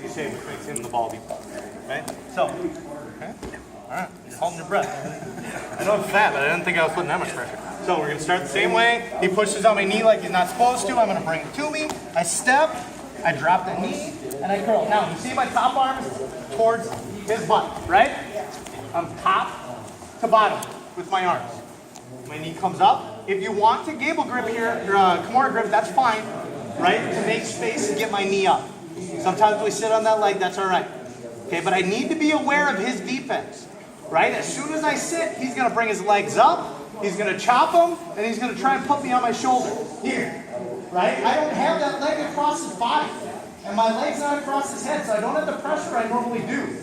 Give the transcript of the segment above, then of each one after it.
you say between him and the ball. Okay? So, okay? All right, you're holding your breath. I know I'm fat, but I didn't think I was putting that much pressure. So we're gonna start the same way. He pushes on my knee like he's not supposed to. I'm gonna bring it to me. I step, I drop the knee, and I curl. Now, you see my top arm is towards his butt, right? I'm top to bottom with my arms. My knee comes up. If you want to gable grip here, or Kimura grip, that's fine, right? To make space and get my knee up. Sometimes we sit on that leg, that's all right. Okay, but I need to be aware of his defense, right? As soon as I sit, he's gonna bring his legs up, he's gonna chop them, and he's gonna try and put me on my shoulder. Here, right? I don't have that leg across his body, and my leg's not across his head, so I don't have the pressure I normally do.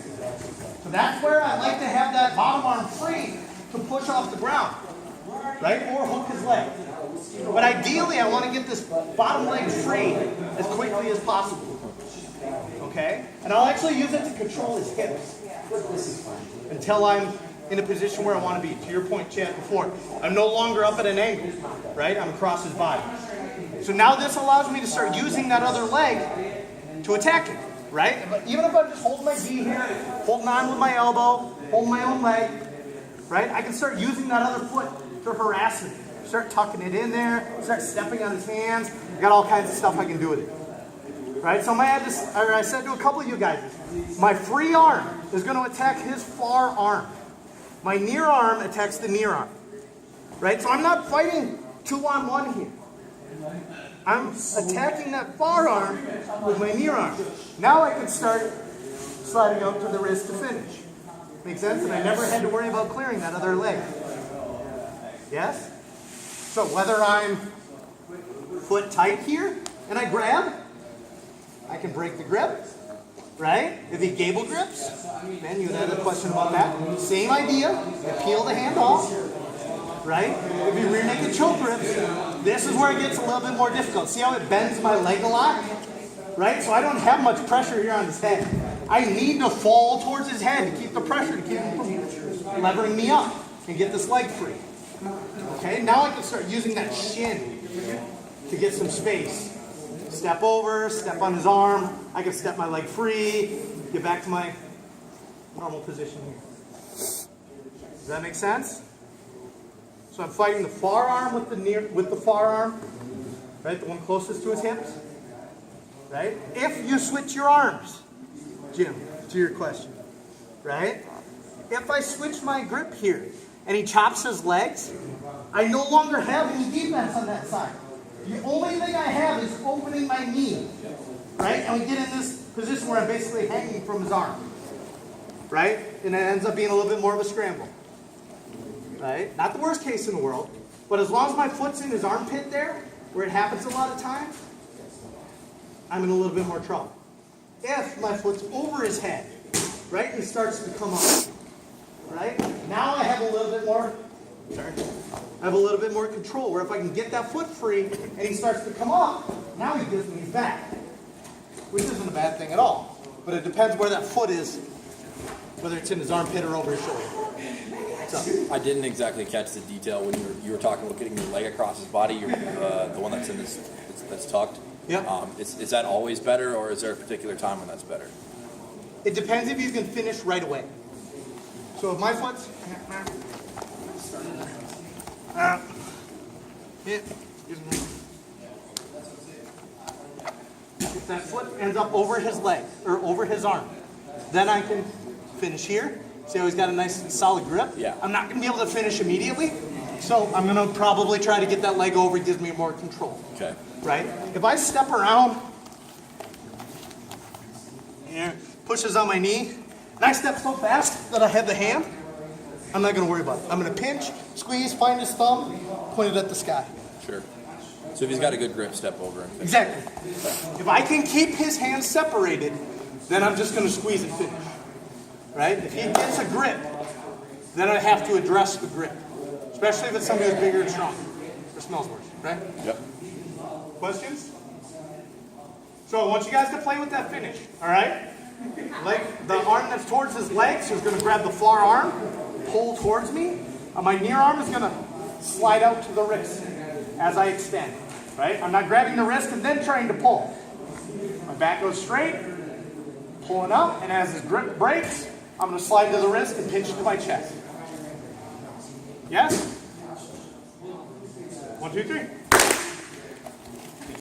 So that's where I like to have that bottom arm free to push off the ground, right? Or hook his leg. But ideally, I want to get this bottom leg free as quickly as possible. Okay? And I'll actually use it to control his hips until I'm in a position where I want to be. To your point, Chad, before, I'm no longer up at an angle, right? I'm across his body. So now this allows me to start using that other leg to attack him, right? But even if I'm just holding my knee here, holding on with my elbow, holding my own leg, right? I can start using that other foot to harass him. Start tucking it in there, start stepping on his hands. I got all kinds of stuff I can do with it. Right? So I said to a couple of you guys, my free arm is going to attack his far arm. My near arm attacks the near arm. Right? So I'm not fighting 2-on-1 here. I'm attacking that far arm with my near arm. Now I can start sliding out to the wrist to finish. Make sense? And I never had to worry about clearing that other leg. Yes? So whether I'm foot tight here and I grab, I can break the grip, right? If he gable grips, then you had a question about that. Same idea. You peel the hand off, right? If you rear naked choke grips, this is where it gets a little bit more difficult. See how it bends my leg a lot? Right? So I don't have much pressure here on his head. I need to fall towards his head to keep the pressure, to keep him from levering me up and get this leg free. Okay, now I can start using that shin to get some space. Step over, step on his arm. I can step my leg free, get back to my normal position here. Does that make sense? So I'm fighting the far arm with the far arm, right? The one closest to his hips, right? If you switch your arms, Jim, to your question, right? If I switch my grip here and he chops his legs, I no longer have any defense on that side. The only thing I have is opening my knee, right? And we get in this position where I'm basically hanging from his arm, right? And it ends up being a little bit more of a scramble, right? Not the worst case in the world, but as long as my foot's in his armpit there, where it happens a lot of times, I'm in a little bit more trouble. If my foot's over his head, right, and he starts to come up, right? Now I have a little bit more, I have a little bit more control, where if I can get that foot free and he starts to come up, now he gives me his back, which isn't a bad thing at all. But it depends where that foot is, whether it's in his armpit or over his shoulder. So, I didn't exactly catch the detail when you were talking about getting your leg across his body, the one that's in this, that's tucked. yeah. Is that always better, or is there a particular time when that's better? It depends if you can finish right away. So if my foot's if that foot ends up over his leg or over his arm, then I can finish here. See how he's got a nice solid grip? Yeah. I'm not going to be able to finish immediately, so I'm going to probably try to get that leg over. It gives me more control. Okay. Right? If I step around and pushes on my knee, and I step so fast that I have the hand, I'm not going to worry about it. I'm going to pinch, squeeze, find his thumb, point it at the sky. Sure. So if he's got a good grip, step over and finish. Exactly. If I can keep his hands separated, then I'm just going to squeeze and finish. Right? If he gets a grip, then I have to address the grip. Especially if it's somebody who's bigger and stronger. Or smells worse, right? Yep. Questions? So I want you guys to play with that finish, all right? Like the arm that's towards his legs is going to grab the far arm, pull towards me. My near arm is going to slide out to the wrist as I extend, right? I'm not grabbing the wrist and then trying to pull. My back goes straight, Pulling up, and as his grip breaks, I'm going to slide to the wrist and pinch to my chest. Yes? 1, 2, 3.